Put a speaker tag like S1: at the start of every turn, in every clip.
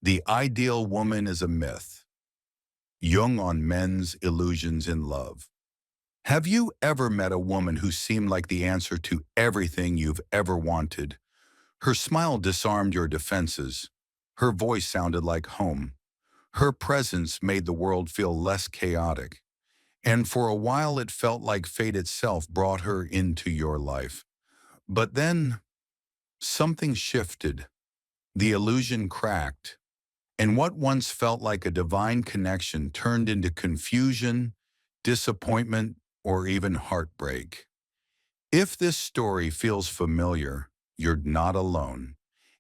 S1: The ideal woman is a myth. Jung on men's illusions in love. Have you ever met a woman who seemed like the answer to everything you've ever wanted? Her smile disarmed your defenses. Her voice sounded like home. Her presence made the world feel less chaotic. And for a while it felt like fate itself brought her into your life. But then something shifted. The illusion cracked. And what once felt like a divine connection turned into confusion, disappointment, or even heartbreak. If this story feels familiar, you're not alone.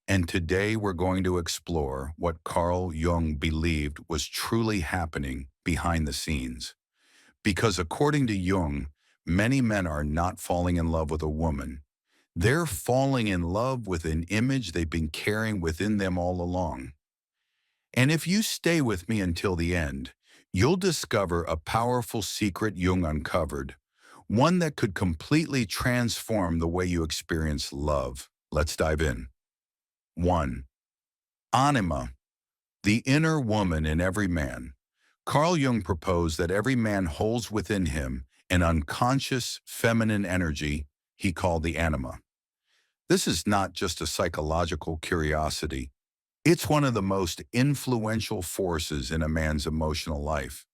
S1: And today we're going to explore what Carl Jung believed was truly happening behind the scenes. Because according to Jung, many men are not falling in love with a woman. They're falling in love with an image they've been carrying within them all along. And if you stay with me until the end, you'll discover a powerful secret Jung uncovered, one that could completely transform the way you experience love. Let's dive in. 1. Anima, the inner woman in every man. Carl Jung proposed that every man holds within him an unconscious feminine energy he called the anima. This is not just a psychological curiosity. It's one of the most influential forces in a man's emotional life.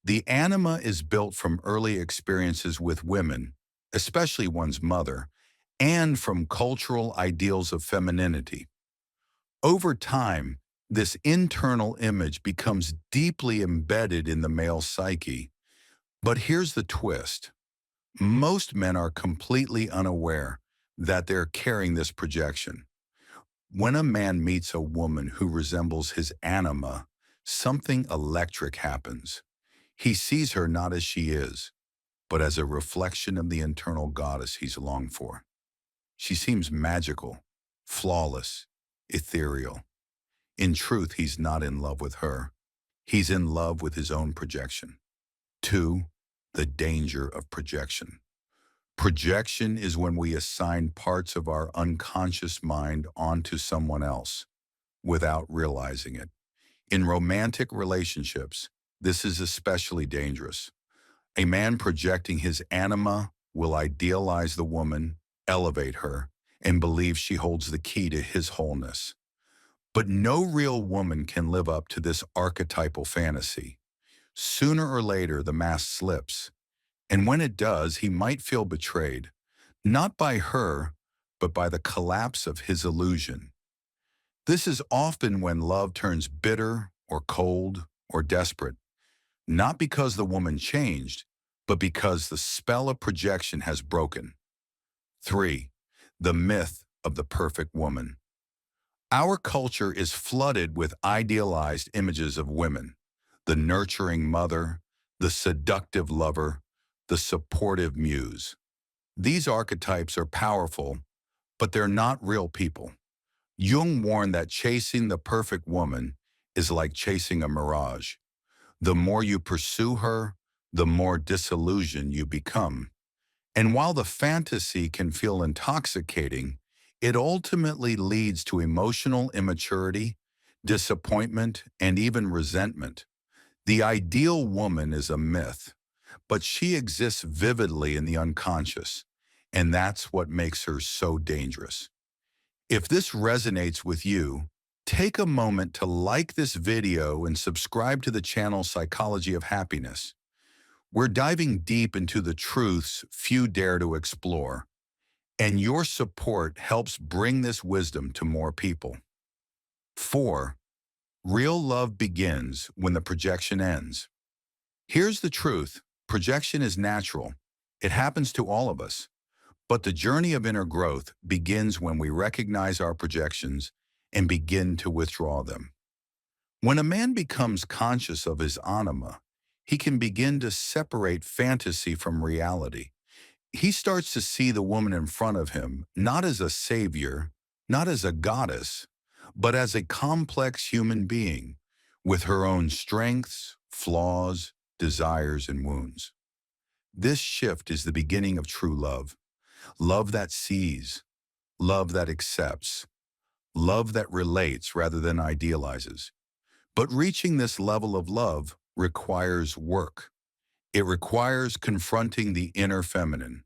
S1: The anima is built from early experiences with women, especially one's mother, and from cultural ideals of femininity. Over time, this internal image becomes deeply embedded in the male psyche. But here's the twist. Most men are completely unaware that they're carrying this projection. When a man meets a woman who resembles his anima, something electric happens. He sees her not as she is, but as a reflection of the internal goddess he's longed for. She seems magical, flawless, ethereal. In truth, he's not in love with her. He's in love with his own projection. 2. The danger of projection. Projection is when we assign parts of our unconscious mind onto someone else without realizing it. In romantic relationships, this is especially dangerous. A man projecting his anima will idealize the woman, elevate her, and believe she holds the key to his wholeness. But no real woman can live up to this archetypal fantasy. Sooner or later, the mask slips, and when it does, he might feel betrayed, not by her, but by the collapse of his illusion. This is often when love turns bitter or cold or desperate, not because the woman changed, but because the spell of projection has broken. 3. The myth of the perfect woman. Our culture is flooded with idealized images of women: the nurturing mother, the seductive lover, the supportive muse. These archetypes are powerful, but they're not real people. Jung warned that chasing the perfect woman is like chasing a mirage. The more you pursue her, the more disillusioned you become. And while the fantasy can feel intoxicating, it ultimately leads to emotional immaturity, disappointment, and even resentment. The ideal woman is a myth, but she exists vividly in the unconscious, and that's what makes her so dangerous. If this resonates with you, take a moment to like this video and subscribe to the channel Psychology of Happiness. We're diving deep into the truths few dare to explore, and your support helps bring this wisdom to more people. 4. Real love begins when the projection ends. Here's the truth. Projection is natural. It happens to all of us. But the journey of inner growth begins when we recognize our projections and begin to withdraw them. When a man becomes conscious of his anima, he can begin to separate fantasy from reality. He starts to see the woman in front of him not as a savior, not as a goddess, but as a complex human being with her own strengths, flaws, desires, and wounds. This shift is the beginning of true love. Love that sees, love that accepts, love that relates rather than idealizes. But reaching this level of love requires work. It requires confronting the inner feminine,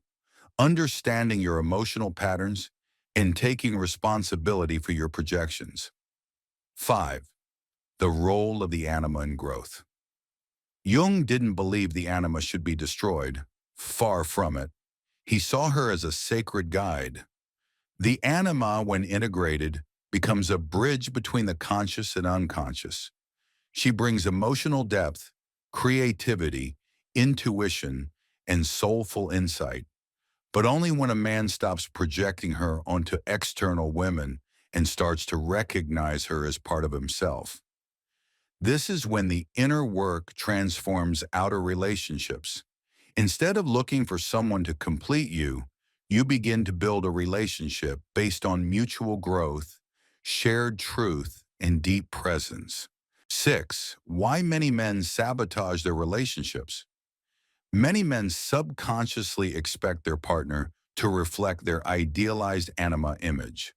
S1: understanding your emotional patterns, and taking responsibility for your projections. 5. The role of the anima in growth. Jung didn't believe the anima should be destroyed. Far from it. He saw her as a sacred guide. The anima, when integrated, becomes a bridge between the conscious and unconscious. She brings emotional depth, creativity, intuition, and soulful insight, but only when a man stops projecting her onto external women and starts to recognize her as part of himself. This is when the inner work transforms outer relationships. Instead of looking for someone to complete you, you begin to build a relationship based on mutual growth, shared truth, and deep presence. 6. Why many men sabotage their relationships. Many men subconsciously expect their partner to reflect their idealized anima image: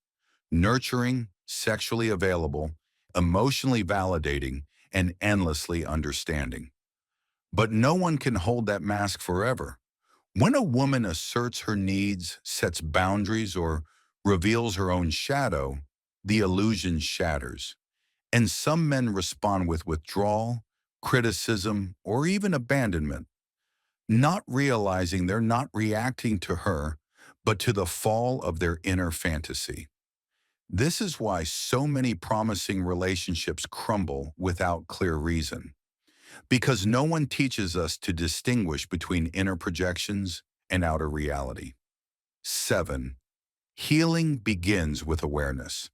S1: nurturing, sexually available, emotionally validating, and endlessly understanding. But no one can hold that mask forever. When a woman asserts her needs, sets boundaries, or reveals her own shadow, the illusion shatters. And some men respond with withdrawal, criticism, or even abandonment, not realizing they're not reacting to her, but to the fall of their inner fantasy. This is why so many promising relationships crumble without clear reason, because no one teaches us to distinguish between inner projections and outer reality. 7. Healing begins with awareness.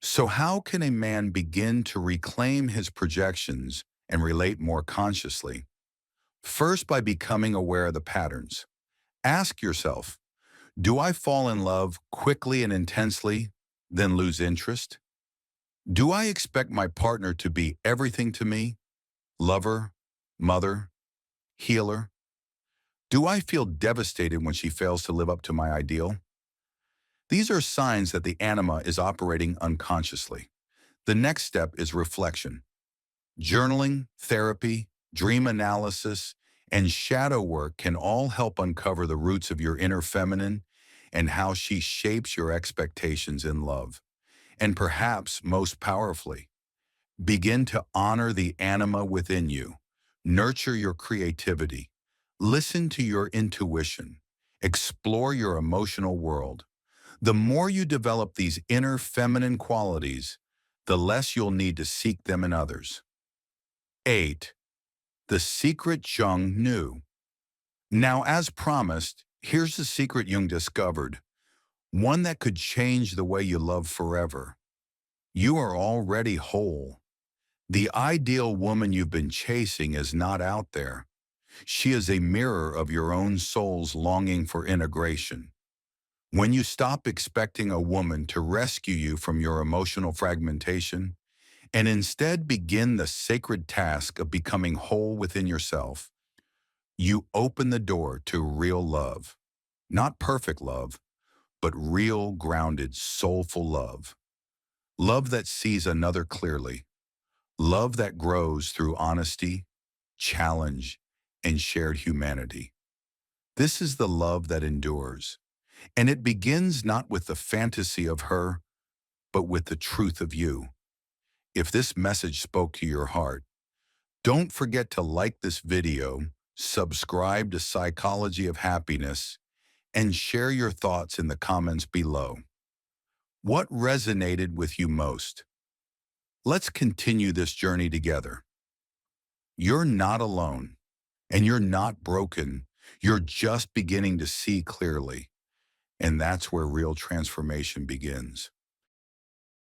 S1: So how can a man begin to reclaim his projections and relate more consciously? First, by becoming aware of the patterns. Ask yourself, do I fall in love quickly and intensely, then lose interest? Do I expect my partner to be everything to me? Lover, mother, healer? Do I feel devastated when she fails to live up to my ideal? These are signs that the anima is operating unconsciously. The next step is reflection. Journaling, therapy, dream analysis, and shadow work can all help uncover the roots of your inner feminine and how she shapes your expectations in love. And perhaps most powerfully, begin to honor the anima within you. Nurture your creativity. Listen to your intuition. Explore your emotional world. The more you develop these inner feminine qualities, the less you'll need to seek them in others. 8. The secret Jung knew. Now, as promised, here's the secret Jung discovered, one that could change the way you love forever. You are already whole. The ideal woman you've been chasing is not out there. She is a mirror of your own soul's longing for integration. When you stop expecting a woman to rescue you from your emotional fragmentation and instead begin the sacred task of becoming whole within yourself, you open the door to real love. Not perfect love, but real, grounded, soulful love. Love that sees another clearly. Love that grows through honesty, challenge, and shared humanity. This is the love that endures. And it begins not with the fantasy of her, but with the truth of you. If this message spoke to your heart, don't forget to like this video, subscribe to Psychology of Happiness, and share your thoughts in the comments below. What resonated with you most? Let's continue this journey together. You're not alone, and you're not broken. You're just beginning to see clearly, and that's where real transformation begins.